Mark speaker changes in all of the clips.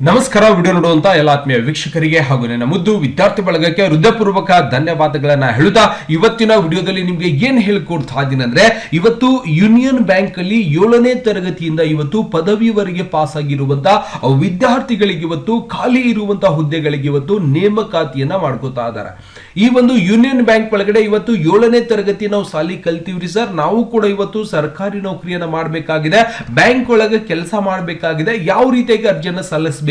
Speaker 1: ನಮಸ್ಕಾರ. ವಿಡಿಯೋ ನೋಡುವಂತ ಎಲ್ಲ ಆತ್ಮೀಯ ವೀಕ್ಷಕರಿಗೆ ಹಾಗೂ ನನ್ನ ಮುದ್ದು ವಿದ್ಯಾರ್ಥಿ ಬಳಗಕ್ಕೆ ಹೃದಯಪೂರ್ವಕ ಧನ್ಯವಾದಗಳನ್ನ ಹೇಳುತ್ತಾ ಇವತ್ತಿನ ವಿಡಿಯೋದಲ್ಲಿ ನಿಮ್ಗೆ ಏನ್ ಹೇಳ್ಕೊಡ್ತಾ ಇದ್ದೀನಿ ಅಂದ್ರೆ, ಇವತ್ತು ಯೂನಿಯನ್ ಬ್ಯಾಂಕ್ ಅಲ್ಲಿ 7ನೇ ತರಗತಿಯಿಂದ ಇವತ್ತು ಪದವಿವರೆಗೆ ಪಾಸ್ ಆಗಿರುವಂತಹ ವಿದ್ಯಾರ್ಥಿಗಳಿಗೆ ಇವತ್ತು ಖಾಲಿ ಇರುವಂತಹ ಹುದ್ದೆಗಳಿಗೆ ಇವತ್ತು ನೇಮಕಾತಿಯನ್ನ ಮಾಡ್ಕೋತಾ ಇದ್ದಾರೆ. ಈ ಒಂದು ಯೂನಿಯನ್ ಬ್ಯಾಂಕ್ ಒಳಗಡೆ ಇವತ್ತು 7ನೇ ತರಗತಿ ನಾವು ಸಾಲಿ ಕಲ್ತೀವ್ರಿ ಸರ್, ನಾವು ಕೂಡ ಇವತ್ತು ಸರ್ಕಾರಿ ನೌಕರಿಯನ್ನ ಮಾಡಬೇಕಾಗಿದೆ, ಬ್ಯಾಂಕ್ ಒಳಗೆ ಕೆಲಸ ಮಾಡಬೇಕಾಗಿದೆ, ಯಾವ ರೀತಿಯಾಗಿ ಅರ್ಜಿಯನ್ನ ಸಲ್ಲಿಸಬೇಕು,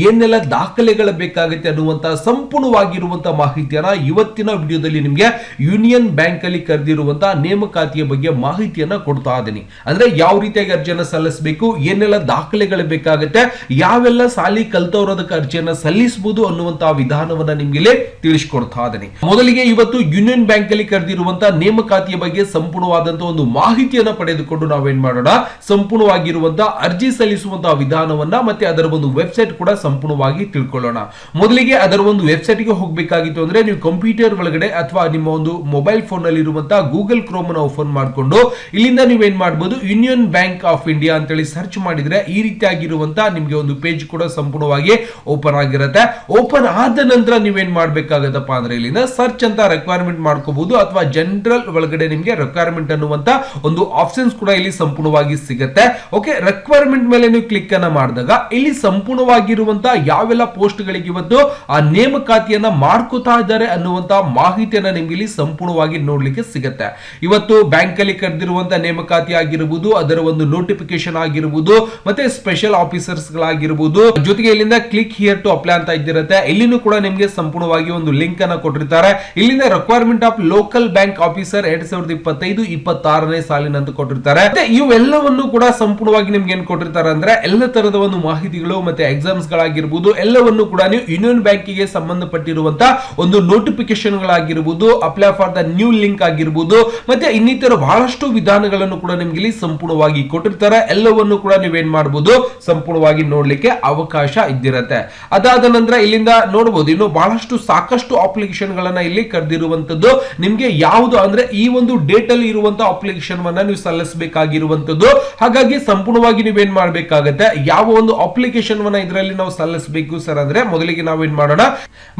Speaker 1: ಏನೆಲ್ಲ ದಾಖಲೆಗಳು ಬೇಕಾಗುತ್ತೆ ಅನ್ನುವಂತಹ ಸಂಪೂರ್ಣವಾಗಿರುವಂತಹ ಮಾಹಿತಿಯನ್ನ ಇವತ್ತಿನ ವಿಡಿಯೋದಲ್ಲಿ ನಿಮಗೆ ಯೂನಿಯನ್ ಬ್ಯಾಂಕ್ ಅಲ್ಲಿ ಕರೆದಿರುವಂತಹ ನೇಮಕಾತಿಯ ಬಗ್ಗೆ ಮಾಹಿತಿಯನ್ನ ಕೊಡ್ತಾ ಇದ್ದೀನಿ. ಅಂದ್ರೆ ಯಾವ ರೀತಿಯಾಗಿ ಅರ್ಜಿಯನ್ನ ಸಲ್ಲಿಸಬೇಕು, ಏನೆಲ್ಲ ದಾಖಲೆಗಳು ಬೇಕಾಗುತ್ತೆ, ಯಾವೆಲ್ಲ ಸಾಲಿ ಕಲ್ತವರೋದಕ್ಕೆ ಅರ್ಜಿಯನ್ನ ಸಲ್ಲಿಸಬಹುದು ಅನ್ನುವಂತಹ ವಿಧಾನವನ್ನ ನಿಮ್ಗೆ ತಿಳಿಸಿಕೊಡ್ತಾ ಇದ್ದೀನಿ. ಮೊದಲಿಗೆ ಇವತ್ತು ಯೂನಿಯನ್ ಬ್ಯಾಂಕ್ ಅಲ್ಲಿ ಕರೆದಿರುವಂತಹ ನೇಮಕಾತಿಯ ಬಗ್ಗೆ ಸಂಪೂರ್ಣವಾದಂತಹ ಒಂದು ಮಾಹಿತಿಯನ್ನ ಪಡೆದುಕೊಂಡು ನಾವೇನ್ ಮಾಡೋಣ, ಸಂಪೂರ್ಣವಾಗಿರುವಂತಹ ಅರ್ಜಿ ಸಲ್ಲಿಸುವಂತಹ ವಿಧಾನವನ್ನ ಮತ್ತೆ ಅದರ ಒಂದು ವೆಬ್ಸೈಟ್ ಕೂಡ ಸಂಪೂರ್ಣವಾಗಿ ತಿಳ್ಕೊಳ್ಳೋಣ. ಮೊದಲಿಗೆ ಅದರ ಒಂದು ವೆಬ್ಸೈಟ್ ಗೆ ಹೋಗಬೇಕಾಗಿತ್ತು ಅಂದ್ರೆ ನೀವು ಕಂಪ್ಯೂಟರ್ ಒಳಗಡೆ ಅಥವಾ ನಿಮ್ಮ ಒಂದು ಮೊಬೈಲ್ ಫೋನ್ ಅಲ್ಲಿ ಇರುವಂತಹ ಗೂಗಲ್ ಕ್ರೋಮ್ ಅನ್ನು ಓಪನ್ ಮಾಡಿಕೊಂಡು ಇಲ್ಲಿಂದ ನೀವೇನ್ ಮಾಡಬಹುದು, ಯೂನಿಯನ್ ಬ್ಯಾಂಕ್ ಆಫ್ ಇಂಡಿಯಾ ಅಂತೇಳಿ ಸರ್ಚ್ ಮಾಡಿದ್ರೆ ಈ ರೀತಿಯಾಗಿರುವಂತಹ ನಿಮ್ಗೆ ಒಂದು ಪೇಜ್ ಕೂಡ ಸಂಪೂರ್ಣವಾಗಿ ಓಪನ್ ಆಗಿರುತ್ತೆ. ಓಪನ್ ಆದ ನಂತರ ನೀವೇನ್ ಮಾಡ್ಬೇಕಾಗತ್ತಪ್ಪ ಅಂದ್ರೆ ಇಲ್ಲಿಂದ ಸರ್ಚ್ ಅಂತ ರಿಕ್ವೈರ್ಮೆಂಟ್ ಮಾಡ್ಕೋಬಹುದು ಅಥವಾ ಜನರಲ್ ಒಳಗಡೆ ನಿಮಗೆ ರಿಕ್ವೈರ್ಮೆಂಟ್ ಅನ್ನುವಂತ ಒಂದು ಆಪ್ಷನ್ಸ್ ಕೂಡ ಇಲ್ಲಿ ಸಂಪೂರ್ಣವಾಗಿ ಸಿಗುತ್ತೆ. ಓಕೆ, ರಿಕ್ವೈರ್ಮೆಂಟ್ ಮೇಲೆ ನೀವು ಕ್ಲಿಕ್ ಅನ್ನ ಮಾಡಿದಾಗ ಇಲ್ಲಿ ಸಂಪೂರ್ಣವಾಗಿರುವಂತಹ ಯಾವೆಲ್ಲ ಪೋಸ್ಟ್ ಗಳಿಗೆ ಇವತ್ತು ಆ ನೇಮಕಾತಿಯನ್ನ ಮಾಡ್ಕೋತಾ ಇದ್ದಾರೆ ಅನ್ನುವಂತಹ ಮಾಹಿತಿಯನ್ನ ನಿಮ್ಗೆ ಇಲ್ಲಿ ಸಂಪೂರ್ಣವಾಗಿ ನೋಡ್ಲಿಕ್ಕೆ ಸಿಗುತ್ತೆ. ಇವತ್ತು ಬ್ಯಾಂಕ್ ಅಲ್ಲಿ ಕರೆದಿರುವಂತಹ ನೇಮಕಾತಿ ಆಗಿರಬಹುದು, ಅದರ ಒಂದು ನೋಟಿಫಿಕೇಶನ್ ಆಗಿರಬಹುದು, ಮತ್ತೆ ಸ್ಪೆಷಲ್ ಆಫೀಸರ್ಸ್ ಗಳಾಗಿರಬಹುದು, ಜೊತೆಗೆ ಇಲ್ಲಿಂದ ಕ್ಲಿಕ್ ಹಿಯರ್ ಟು ಅಪ್ಲೈ ಅಂತ ಇದ್ದಿರುತ್ತೆ. ಇಲ್ಲಿನೂ ಕೂಡ ನಿಮ್ಗೆ ಸಂಪೂರ್ಣವಾಗಿ ಒಂದು ಲಿಂಕ್ ಅನ್ನ ಕೊಟ್ಟಿರ್ತಾರೆ. ಇಲ್ಲಿಂದ requirement of local bank officer 2025-26ನೇ ಸಾಲಿನಂತ ಕೊಟ್ಟಿರ್ತಾರೆ. ಇವೆಲ್ಲವನ್ನು ಕೂಡ ಸಂಪೂರ್ಣವಾಗಿ ನಿಮ್ಗೆ ಏನ್ ಕೊಟ್ಟಿರ್ತಾರೆ ಅಂದ್ರೆ ಎಲ್ಲ ತರದ ಒಂದು ಮಾಹಿತಿಗಳು ಮತ್ತೆ ಎಕ್ಸಾಮ್ಸ್ ಗಳಾಗಿರಬಹುದು ಎಲ್ಲವನ್ನು ಕೂಡ ನೀವು ಯೂನಿಯನ್ ಬ್ಯಾಂಕಿಗೆ ಸಂಬಂಧಪಟ್ಟಿರುವಂತಹ ಒಂದು ನೋಟಿಫಿಕೇಶನ್ ಗಳಾಗಿರಬಹುದು, apply for the new link ಆಗಿರಬಹುದು, ಮತ್ತೆ ಇನ್ನಿತರ ಬಹಳಷ್ಟು ವಿಧಾನಗಳನ್ನು ಕೂಡ ನಿಮ್ಗೆ ಇಲ್ಲಿ ಸಂಪೂರ್ಣವಾಗಿ ಕೊಟ್ಟಿರ್ತಾರೆ. ಎಲ್ಲವನ್ನು ಕೂಡ ನೀವೇನ್ ಮಾಡಬಹುದು, ಸಂಪೂರ್ಣವಾಗಿ ನೋಡ್ಲಿಕ್ಕೆ ಅವಕಾಶ ಇದ್ದಿರತ್ತೆ. ಅದಾದ ನಂತರ ಇಲ್ಲಿಂದ ನೋಡಬಹುದು ಇನ್ನು ಬಹಳಷ್ಟು ಸಾಕಷ್ಟು ಅಪ್ಲಿಕೇಶನ್ ಗಳನ್ನ ಇಲ್ಲಿ ಕರೆದಿರುವಂತದ್ದು. ನಿಮ್ಗೆ ಯಾವುದು ಅಂದ್ರೆ ಈ ಒಂದು ಡೇಟ್ ಅಲ್ಲಿ ಇರುವಂತಹ ಅಪ್ಲಿಕೇಶನ್ ವನ್ನ ನೀವು ಸಲ್ಲಿಸಬೇಕಾಗಿರುವಂತದ್ದು. ಹಾಗಾಗಿ ಸಂಪೂರ್ಣವಾಗಿ ನೀವೇನ್ ಮಾಡ್ಬೇಕಾಗತ್ತೆ, ಯಾವ ಒಂದು ಅಪ್ಲಿಕೇಶನ್ ವನ್ನ ಇದರಲ್ಲಿ ನಾವು ಸಲ್ಲಿಸಬೇಕು ಸರ್ ಅಂದ್ರೆ ಮೊದಲಿಗೆ ನಾವೇನ್ ಮಾಡೋಣ,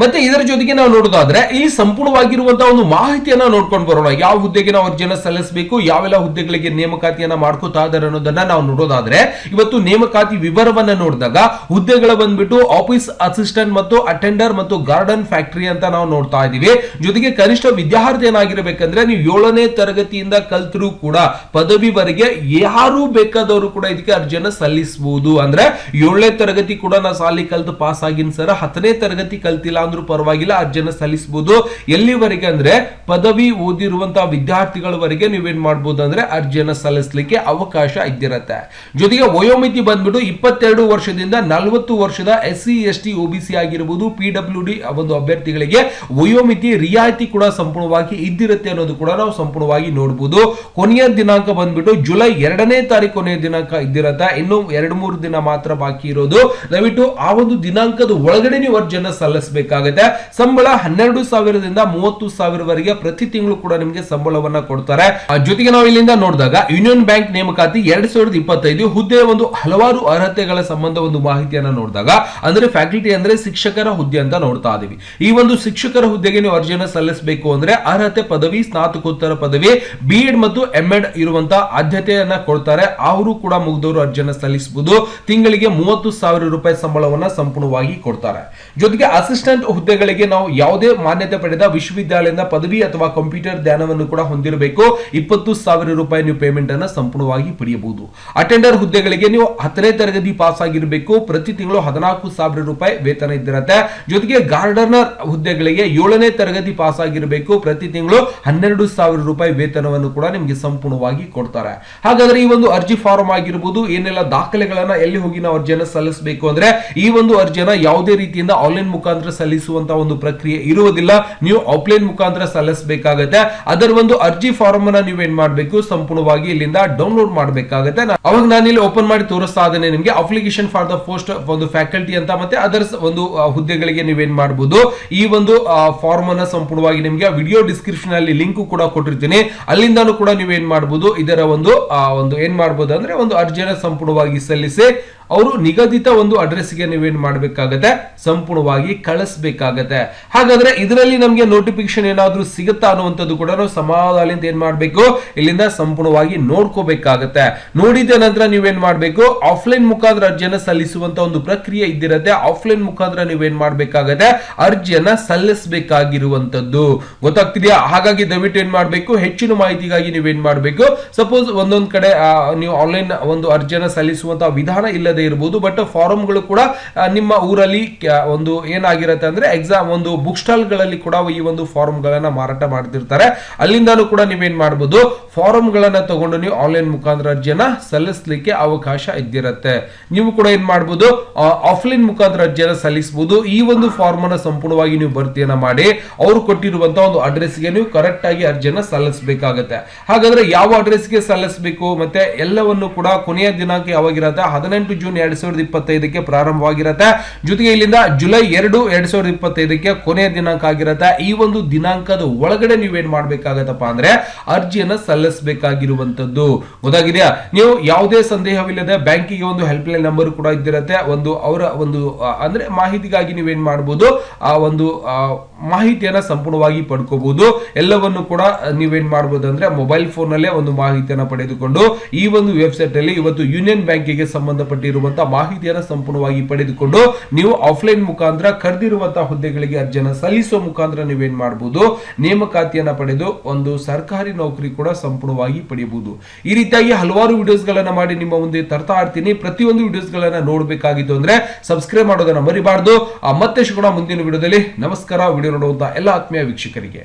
Speaker 1: ಮತ್ತೆ ಇದರ ಜೊತೆಗೆ ನಾವು ನೋಡೋದಾದ್ರೆ ಈ ಸಂಪೂರ್ಣವಾಗಿರುವಂತಹ ಒಂದು ಮಾಹಿತಿಯನ್ನ ನೋಡ್ಕೊಂಡು ಬರೋಣ. ಯಾವ ಹುದ್ದೆಗೆ ನಾವು ಅರ್ಜಿಯನ್ನ ಸಲ್ಲಿಸಬೇಕು, ಯಾವೆಲ್ಲ ಹುದ್ದೆಗಳಿಗೆ ನೇಮಕಾತಿಯನ್ನ ಮಾಡ್ಕೋತಾ ಇದ್ದಾರೆ ಅನ್ನೋದನ್ನ ನಾವು ನೋಡೋದಾದ್ರೆ ಇವತ್ತು ನೇಮಕಾತಿ ವಿವರವನ್ನ ನೋಡಿದಾಗ ಹುದ್ದೆಗಳ ಬಂದ್ಬಿಟ್ಟು ಆಫೀಸ್ ಅಸಿಸ್ಟೆಂಟ್ ಮತ್ತು ಅಟೆಂಡರ್ ಮತ್ತು ಗಾರ್ಡನ್ ಫ್ಯಾಕ್ಟರಿ ಅಂತ ನಾವು ನೋಡ್ತಾ ಇದೀವಿ. ಜೊತೆಗೆ ಕನಿಷ್ಠ ವಿದ್ಯಾರ್ಥಿ ಏನಾಗಿರ್ಬೇಕಂದ್ರೆ ನೀವು 7ನೇ ತರಗತಿಯಿಂದ ಕಲ್ತರೂ ಕೂಡ ಪದವಿವರೆಗೆ ಯಾರು ಬೇಕಾದವರು ಕೂಡ ಇದಕ್ಕೆ ಅರ್ಜಿಯನ್ನ ಸಲ್ಲಿಸಬಹುದು. ಅಂದ್ರೆ 7ನೇ ತರಗತಿ ಕೂಡ ನಾ ಸಾಲಿ ಕಲ್ತು ಪಾಸ್ ಆಗಿನ್ ಸರ್, 10ನೇ ತರಗತಿ ಕಲ್ತಿಲ್ಲ ಅಂದ್ರೂ ಪರವಾಗಿಲ್ಲ ಅರ್ಜಿಯನ್ನ ಸಲ್ಲಿಸಬಹುದು. ಎಲ್ಲಿವರೆಗೆ ಅಂದ್ರೆ ಪದವಿ ಓದಿರುವಂತಹ ವಿದ್ಯಾರ್ಥಿಗಳವರೆಗೆ ನೀವೇನ್ ಮಾಡಬಹುದು ಅಂದ್ರೆ ಅರ್ಜಿಯನ್ನ ಸಲ್ಲಿಸಲಿಕ್ಕೆ ಅವಕಾಶ ಇದ್ದಿರತ್ತೆ. ಜೊತೆಗೆ ವಯೋಮಿತಿ ಬಂದ್ಬಿಟ್ಟು 22 ವರ್ಷದಿಂದ 40 ವರ್ಷದ SC ST OBC ಆಗಿರಬಹುದು, PWD ಒಂದು ಅಭ್ಯರ್ಥಿಗಳಿಗೆ ವಯೋಮಿತಿ ರಿಯಾಯಿತಿ ಕೂಡ ಸಂಪೂರ್ಣವಾಗಿ ಇದ್ದಿರುತ್ತೆ ಅನ್ನೋದು ಕೂಡ ನಾವು ಸಂಪೂರ್ಣವಾಗಿ ನೋಡಬಹುದು. ಕೊನೆಯ ದಿನಾಂಕ ಬಂದ್ಬಿಟ್ಟು ಜುಲೈ 2ನೇ ತಾರೀಕು ಕೊನೆಯ ದಿನಾಂಕ ಇದ್ದಿರತ್ತೆ. ಇನ್ನು 2-3 ದಿನ ಮಾತ್ರ ಬಾಕಿ ಇರೋದು. ದಯವಿಟ್ಟು ಆ ಒಂದು ದಿನಾಂಕದ ಒಳಗಡೆ ನೀವು ಅರ್ಜಿಯನ್ನ ಸಲ್ಲಿಸಬೇಕಾಗುತ್ತೆ. ಸಂಬಳ 12,000ದಿಂದ 30,000ವರೆಗೆ ಪ್ರತಿ ತಿಂಗಳು ಕೂಡ ನಿಮಗೆ ಸಂಬಳವನ್ನ ಕೊಡ್ತಾರೆ. ಜೊತೆಗೆ ನಾವು ಇಲ್ಲಿಂದ ನೋಡಿದಾಗ ಯೂನಿಯನ್ ಬ್ಯಾಂಕ್ ನೇಮಕಾತಿ 2025 ಹುದ್ದೆಯ ಒಂದು ಹಲವಾರು ಅರ್ಹತೆಗಳ ಸಂಬಂಧ ಒಂದು ಮಾಹಿತಿಯನ್ನ ನೋಡಿದಾಗ ಅಂದ್ರೆ ಫ್ಯಾಕಲ್ಟಿ ಅಂದ್ರೆ ಶಿಕ್ಷಕರ ಹುದ್ದೆ ಅಂತ ನೋಡ್ತಾ ಇದೀವಿ. ಈ ಒಂದು ಶಿಕ್ಷಕರ ಹುದ್ದೆಗೆ ನೀವು ಅರ್ಜಿಯನ್ನ ಸಲ್ಲಿಸಬೇಕು ಅಂದ್ರೆ ಅರ್ಹತೆ ಪದವಿ, ಸ್ನಾತಕೋತ್ತರ ಪದವಿ, B.Ed ಮತ್ತು M.Ed ಇರುವಂತಹ ಆದ್ಯತೆಯನ್ನ ಕೊಡ್ತಾರೆ. ಅವರು ಕೂಡ ಮುಗಿದವರು ಅರ್ಜಿಯನ್ನ ಸಲ್ಲಿಸಬಹುದು. ತಿಂಗಳಿಗೆ 30,000 ರೂಪಾಯಿ ಸಂಬಳವನ್ನ ಸಂಪೂರ್ಣವಾಗಿ ಕೊಡ್ತಾರೆ. ಜೊತೆಗೆ ಅಸಿಸ್ಟೆಂಟ್ ಹುದ್ದೆಗಳಿಗೆ ನಾವು ಯಾವುದೇ ಮಾನ್ಯತೆ ಪಡೆದ ವಿಶ್ವವಿದ್ಯಾಲಯದಿಂದ ಪದವಿ ಅಥವಾ ಕಂಪ್ಯೂಟರ್ ಜ್ಞಾನವನ್ನು ಕೂಡ ಹೊಂದಿರಬೇಕು. 20,000 ರೂಪಾಯಿ ನೀವು ಪೇಮೆಂಟ್ ಅನ್ನ ಸಂಪೂರ್ಣವಾಗಿ ಪಡೆಯಬಹುದು. ಅಟೆಂಡರ್ ಹುದ್ದೆಗಳಿಗೆ ನೀವು 10ನೇ ತರಗತಿ ಪಾಸ್ ಆಗಿರಬೇಕು. ಪ್ರತಿ ತಿಂಗಳು 14,000 ರೂಪಾಯಿ ವೇತನ ಇದ್ದಿರುತ್ತೆ. ಜೊತೆಗೆ ಗಾರ್ಡನರ್ ಹುದ್ದೆಗಳಿಗೆ 7ನೇ ತರಗತಿ ಪಾಸ್ ಆಗಿರಬೇಕು. ಪ್ರತಿ ತಿಂಗಳು 12,000 ರೂಪಾಯಿ ವೇತನವನ್ನು ಕೂಡ ನಿಮಗೆ ಸಂಪೂರ್ಣವಾಗಿ ಕೊಡ್ತಾರೆ. ಹಾಗಾದ್ರೆ ಈ ಒಂದು ಅರ್ಜಿ ಫಾರ್ಮ್ ಆಗಿರಬಹುದು, ಏನೆಲ್ಲ ದಾಖಲೆಗಳನ್ನ ಎಲ್ಲಿ ಹೋಗಿ ನಾವು ಅರ್ಜಿಯನ್ನ ಸಲ್ಲಿಸಬೇಕು ಅಂದ್ರೆ ಈ ಒಂದು ಅರ್ಜಿಯನ್ನ ಯಾವುದೇ ರೀತಿಯಿಂದ ಆನ್ಲೈನ್ ಮುಖಾಂತರ ಸಲ್ಲಿಸುವಂತ ಒಂದು ಪ್ರಕ್ರಿಯೆ ಇರುವುದಿಲ್ಲ. ನೀವು ಆಫ್ಲೈನ್ ಮುಖಾಂತರ ಸಲ್ಲಿಸಬೇಕಾಗುತ್ತೆ. ಅದರ ಒಂದು ಅರ್ಜಿ ಫಾರ್ಮ್ ಅನ್ನ ನೀವೇನ್ ಮಾಡಬೇಕು, ಸಂಪೂರ್ಣವಾಗಿ ಇಲ್ಲಿಂದ ಡೌನ್ಲೋಡ್ ಮಾಡಬೇಕಾಗುತ್ತೆ. ಅವಾಗ ನಾನು ಇಲ್ಲಿ ಓಪನ್ ಮಾಡಿ ತೋರಿಸ್ತಾ ಇದ್ದೇನೆ ನಿಮಗೆ ಅಪ್ಲಿಕೇಶನ್ ಫಾರ್ ದ ಪೋಸ್ಟ್ ಒಂದು ಫ್ಯಾಕಲ್ಟಿ ಅಂತ, ಮತ್ತೆ ಅದರ ಒಂದು ಹುದ್ದೆಗಳಿಗೆ ನೀವೇನ್ ಮಾಡಬಹುದು ಈ ಒಂದು ಫಾರ್ಮ್ ಅನ್ನ ಸಂಪೂರ್ಣವಾಗಿ ನಿಮಗೆ ವಿಡಿಯೋ ಡಿಸ್ಕ್ರಿಪ್ಷನ್ ಅಲ್ಲಿ ಲಿಂಕ್ ಕೂಡ ಕೊಟ್ಟಿರ್ತೀನಿ, ಅಲ್ಲಿಂದಾನು ಕೂಡ ನೀವೇನ್ ಮಾಡಬಹುದು, ಇದರ ಒಂದು ಏನ್ ಮಾಡಬಹುದು ಅಂದ್ರೆ ಒಂದು ಅರ್ಜಿಯನ್ನು ಸಂಪೂರ್ಣವಾಗಿ ಸಲ್ಲಿಸಿ ಅವರು ನಿಗದಿತ ಒಂದು ಅಡ್ರೆಸ್ಗೆ ನೀವೇನ್ ಮಾಡಬೇಕಾಗತ್ತೆ, ಸಂಪೂರ್ಣವಾಗಿ ಕಳಿಸಬೇಕಾಗತ್ತೆ. ಹಾಗಾದ್ರೆ ಇದರಲ್ಲಿ ನಮಗೆ ನೋಟಿಫಿಕೇಶನ್ ಏನಾದ್ರೂ ಸಿಗುತ್ತಾ ಅನ್ನುವಂಥದ್ದು ಕೂಡ ನಾವು ಸಮಾಧಾನದಿಂದ ಏನ್ ಮಾಡ್ಬೇಕು, ಇಲ್ಲಿಂದ ಸಂಪೂರ್ಣವಾಗಿ ನೋಡ್ಕೋಬೇಕಾಗತ್ತೆ. ನೋಡಿದ ನಂತರ ನೀವೇನ್ ಮಾಡ್ಬೇಕು, ಆಫ್ಲೈನ್ ಮುಖಾಂತರ ಅರ್ಜಿಯನ್ನ ಸಲ್ಲಿಸುವಂತ ಒಂದು ಪ್ರಕ್ರಿಯೆ ಇದ್ದಿರತ್ತೆ. ಆಫ್ಲೈನ್ ಮುಖಾಂತರ ನೀವೇನ್ ಮಾಡ್ಬೇಕಾಗತ್ತೆ, ಅರ್ಜಿಯನ್ನ ಸಲ್ಲಿಸಬೇಕಾಗಿರುವಂತದ್ದು ಗೊತ್ತಾಗ್ತಿದೆಯಾ. ಹಾಗಾಗಿ ದಯವಿಟ್ಟು ಏನ್ ಮಾಡ್ಬೇಕು, ಹೆಚ್ಚಿನ ಮಾಹಿತಿಗಾಗಿ ನೀವೇನ್ ಮಾಡ್ಬೇಕು, ಸಪೋಸ್ ಒಂದೊಂದ್ ಕಡೆ ನೀವು ಆನ್ಲೈನ್ ಒಂದು ಅರ್ಜಿಯನ್ನ ಸಲ್ಲಿಸುವಂತಹ ವಿಧಾನ ಇಲ್ಲದೆ ಇರಬಹುದು, ಬಟ್ ಫಾರಂಗಳು ಕೂಡ ನಿಮ್ಮ ಊರಲ್ಲಿ ಒಂದು ಏನಾಗಿರುತ್ತೆ ಅಂದ್ರೆ ಎಕ್ಸಾಮ್ ಒಂದು ಬುಕ್ ಸ್ಟಾಲ್ ಗಳಲ್ಲಿ ಕೂಡ ಈ ಒಂದು ಫಾರ್ಮ್ ಗಳನ್ನ ಮಾರಾಟ ಮಾಡ್ತಿರ್ತಾರೆ. ಅಲ್ಲಿಂದಾನು ಕೂಡ ನೀವೇನ್ ಮಾಡಬಹುದು, ಫಾರ್ಮ್ ಗಳನ್ನ ತಗೊಂಡು ನೀವು ಆನ್ಲೈನ್ ಮುಖಾಂತರ ಅರ್ಜಿಯನ್ನ ಸಲ್ಲಿಸಲಿಕ್ಕೆ ಅವಕಾಶ ಇದ್ದಿರತ್ತೆ. ನೀವು ಕೂಡ ಏನ್ ಮಾಡಬಹುದು, ಆಫ್ಲೈನ್ ಮುಖಾಂತರ ಅರ್ಜಿಯನ್ನ ಸಲ್ಲಿಸಬಹುದು. ಈ ಒಂದು ಫಾರ್ಮ್ ಅನ್ನ ಸಂಪೂರ್ಣವಾಗಿ ನೀವು ಭರ್ತಿಯನ್ನ ಮಾಡಿ ಅವರು ಕೊಟ್ಟಿರುವಂತಹ ಒಂದು ಅಡ್ರೆಸ್ಗೆ ನೀವು ಕರೆಕ್ಟ್ ಆಗಿ ಅರ್ಜಿಯನ್ನ ಸಲ್ಲಿಸಬೇಕಾಗತ್ತೆ. ಹಾಗಾದ್ರೆ ಯಾವ ಅಡ್ರೆಸ್ಗೆ ಸಲ್ಲಿಸಬೇಕು ಮತ್ತೆ ಎಲ್ಲವನ್ನು ಕೂಡ ಕೊನೆಯ ದಿನಾಂಕ ಯಾವಾಗಿರತ್ತೆ, 18 ಜೂನ್ 2025ಕ್ಕೆ ಪ್ರಾರಂಭವಾಗಿರುತ್ತೆ. ಜೊತೆಗೆ ಇಲ್ಲಿಂದ ಜುಲೈ 2, 2025ಕ್ಕೆ ಕೊನೆಯ ದಿನಾಂಕ ಆಗಿರುತ್ತೆ. ಈ ಒಂದು ದಿನಾಂಕದ ಒಳಗಡೆ ನೀವೇನ್ ಮಾಡ್ಬೇಕಾಗತ್ತಪ್ಪ ಅಂದ್ರೆ ಅರ್ಜಿಯನ್ನ ಸಲ್ಲಿಸಬೇಕಾಗಿರುವಂತದ್ದು ಗೊತ್ತಾಗಿದೆಯಾ. ನೀವು ಯಾವುದೇ ಸಂದೇಹವಿಲ್ಲದೆ ಬ್ಯಾಂಕಿಗೆ ಒಂದು ಹೆಲ್ಪ್ ಲೈನ್ ನಂಬರ್ ಕೂಡ ಇದ್ದಿರತ್ತೆ. ಒಂದು ಅವರ ಒಂದು ಅಂದ್ರೆ ಮಾಹಿತಿಗಾಗಿ ನೀವೇನ್ ಮಾಡಬಹುದು, ಆ ಒಂದು ಮಾಹಿತಿಯನ್ನ ಸಂಪೂರ್ಣವಾಗಿ ಪಡ್ಕೋಬಹುದು. ಎಲ್ಲವನ್ನು ಕೂಡ ನೀವೇನ್ ಮಾಡಬಹುದು ಅಂದ್ರೆ ಮೊಬೈಲ್ ಫೋನ್ ನಲ್ಲೇ ಒಂದು ಮಾಹಿತಿಯನ್ನ ಪಡೆದುಕೊಂಡು ಈ ಒಂದು ವೆಬ್ಸೈಟ್ ಅಲ್ಲಿ ಇವತ್ತು ಯೂನಿಯನ್ ಬ್ಯಾಂಕಿಗೆ ಸಂಬಂಧಪಟ್ಟಿರುವಂತಹ ಮಾಹಿತಿಯನ್ನ ಸಂಪೂರ್ಣವಾಗಿ ಪಡೆದುಕೊಂಡು ನೀವು ಆಫ್ಲೈನ್ ಮುಖಾಂತರ ಕರೆದಿರುವಂತಹ ಹುದ್ದೆಗಳಿಗೆ ಅರ್ಜಿಯನ್ನ ಸಲ್ಲಿಸುವ ಮುಖಾಂತರ ನೀವೇನ್ ಮಾಡಬಹುದು, ನೇಮಕಾತಿಯನ್ನ ಪಡೆದು ಒಂದು ಸರ್ಕಾರಿ ನೌಕರಿ ಕೂಡ ಸಂಪೂರ್ಣವಾಗಿ ಪಡೆಯಬಹುದು. ಈ ರೀತಿಯಾಗಿ ಹಲವಾರು ವಿಡಿಯೋಸ್ ಗಳನ್ನ ಮಾಡಿ ನಿಮ್ಮ ಮುಂದೆ ತರ್ತಾ ಇರ್ತೀನಿ. ಪ್ರತಿಯೊಂದು ವಿಡಿಯೋಸ್ ಗಳನ್ನ ನೋಡಬೇಕಾಗಿತ್ತು ಅಂದ್ರೆ ಸಬ್ಸ್ಕ್ರೈಬ್ ಮಾಡೋದನ್ನ ಮರಿಬಾರ್ದು. ಮತ್ತೆ ಸಿಗೋಣ ಮುಂದಿನ ವಿಡಿಯೋದಲ್ಲಿ. ನಮಸ್ಕಾರ. ವಿಡಿಯೋ ನೋಡುವಂತ ಎಲ್ಲ ಆತ್ಮೀಯ ವೀಕ್ಷಕರಿಗೆ